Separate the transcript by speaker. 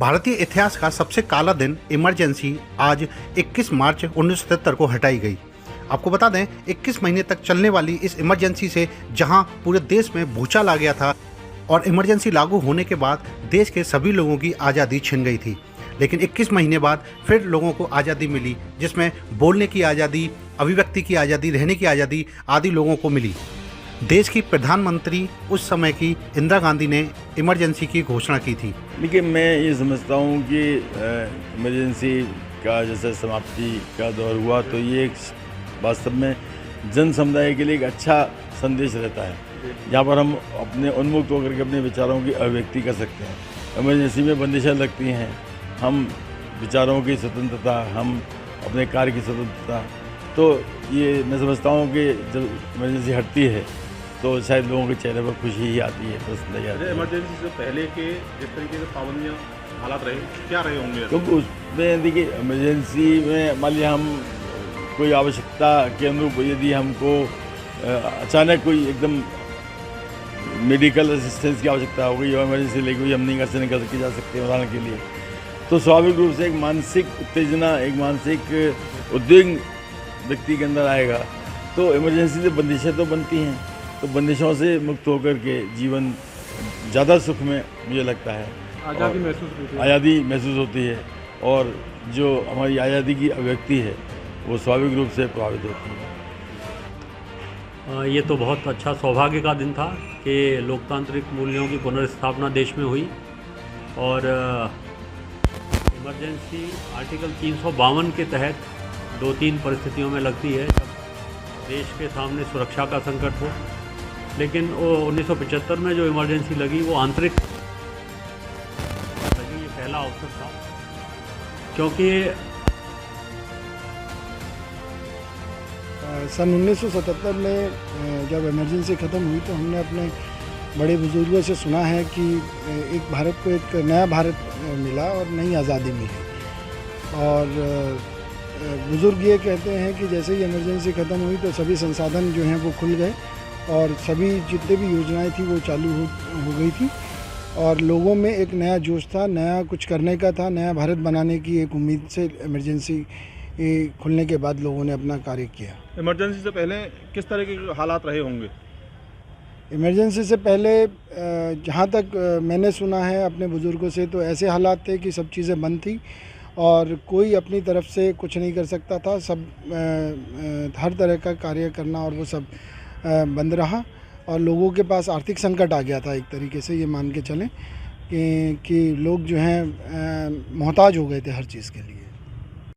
Speaker 1: भारतीय इतिहास का सबसे काला दिन इमरजेंसी आज 21 मार्च 1977 को हटाई गई। आपको बता दें 21 महीने तक चलने वाली इस इमरजेंसी से जहां पूरे देश में भूचाल आ गया था और इमरजेंसी लागू होने के बाद देश के सभी लोगों की आज़ादी छिन गई थी, लेकिन 21 महीने बाद फिर लोगों को आज़ादी मिली, जिसमें बोलने की आज़ादी, अभिव्यक्ति की आज़ादी, रहने की आज़ादी आदि लोगों को मिली। देश की प्रधानमंत्री उस समय की इंदिरा गांधी ने इमरजेंसी की घोषणा की थी।
Speaker 2: देखिए, मैं ये समझता हूँ कि इमरजेंसी का जैसे समाप्ति का दौर हुआ तो ये एक वास्तव में जन समुदाय के लिए एक अच्छा संदेश रहता है, जहाँ पर हम अपने उन्मुक्त होकर के अपने विचारों की अभिव्यक्ति कर सकते हैं। इमरजेंसी में बंदिशें लगती हैं, हम विचारों की स्वतंत्रता, हम अपने कार्य की स्वतंत्रता, तो ये मैं समझता हूँ कि जब इमरजेंसी हटती है तो शायद लोगों के चेहरे पर खुशी ही आती है, प्रसन्नता आती है।
Speaker 3: इमरजेंसी से पहले के जिस तरीके से पाबंदियाँ हालात रहे, क्या रहे होंगे?
Speaker 2: क्योंकि उसमें देखिए, इमरजेंसी में मान लिया हम कोई आवश्यकता के अनुरूप यदि हमको अचानक कोई एकदम मेडिकल असिस्टेंस की आवश्यकता हो गई और इमरजेंसी लेके हुई हम नहीं घर से निकल के जा सकते उदाहरण के लिए, तो स्वाभाविक रूप से एक मानसिक उत्तेजना, एक मानसिक उद्वेग व्यक्ति के अंदर आएगा। तो इमरजेंसी से बंदिशें तो बनती हैं, तो बंदिशों से मुक्त होकर के जीवन ज़्यादा सुख में मुझे लगता है, आज़ादी महसूस होती है और जो हमारी आज़ादी की अभिव्यक्ति है वो स्वाभाविक रूप से प्रभावित होती है।
Speaker 4: ये तो बहुत अच्छा सौभाग्य का दिन था कि लोकतांत्रिक मूल्यों की पुनर्स्थापना देश में हुई और इमरजेंसी आर्टिकल 352 के तहत 2-3 परिस्थितियों में लगती है, जब देश के सामने सुरक्षा का संकट हो। लेकिन वो 1975 में जो इमरजेंसी लगी वो आंतरिक लगी, ये पहला अवसर था, क्योंकि
Speaker 5: सन 1977 में जब इमरजेंसी ख़त्म हुई तो हमने अपने बड़े बुजुर्गों से सुना है कि एक भारत को एक नया भारत मिला और नई आज़ादी मिली। और बुज़ुर्ग ये कहते हैं कि जैसे ही इमरजेंसी ख़त्म हुई तो सभी संसाधन जो हैं वो खुल गए और सभी जितने भी योजनाएं थी वो चालू हो गई थी और लोगों में एक नया जोश था, नया कुछ करने का था, नया भारत बनाने की एक उम्मीद से इमरजेंसी खुलने के बाद लोगों ने अपना कार्य किया।
Speaker 3: इमरजेंसी से पहले किस तरह के हालात रहे होंगे?
Speaker 5: इमरजेंसी से पहले जहाँ तक मैंने सुना है अपने बुज़ुर्गों से, तो ऐसे हालात थे कि सब चीज़ें बंद थी और कोई अपनी तरफ से कुछ नहीं कर सकता था। सब हर तरह का कार्य करना और वो सब बंद रहा और लोगों के पास आर्थिक संकट आ गया था। एक तरीके से ये मान के चलें कि लोग जो हैं मोहताज हो गए थे हर चीज़ के लिए।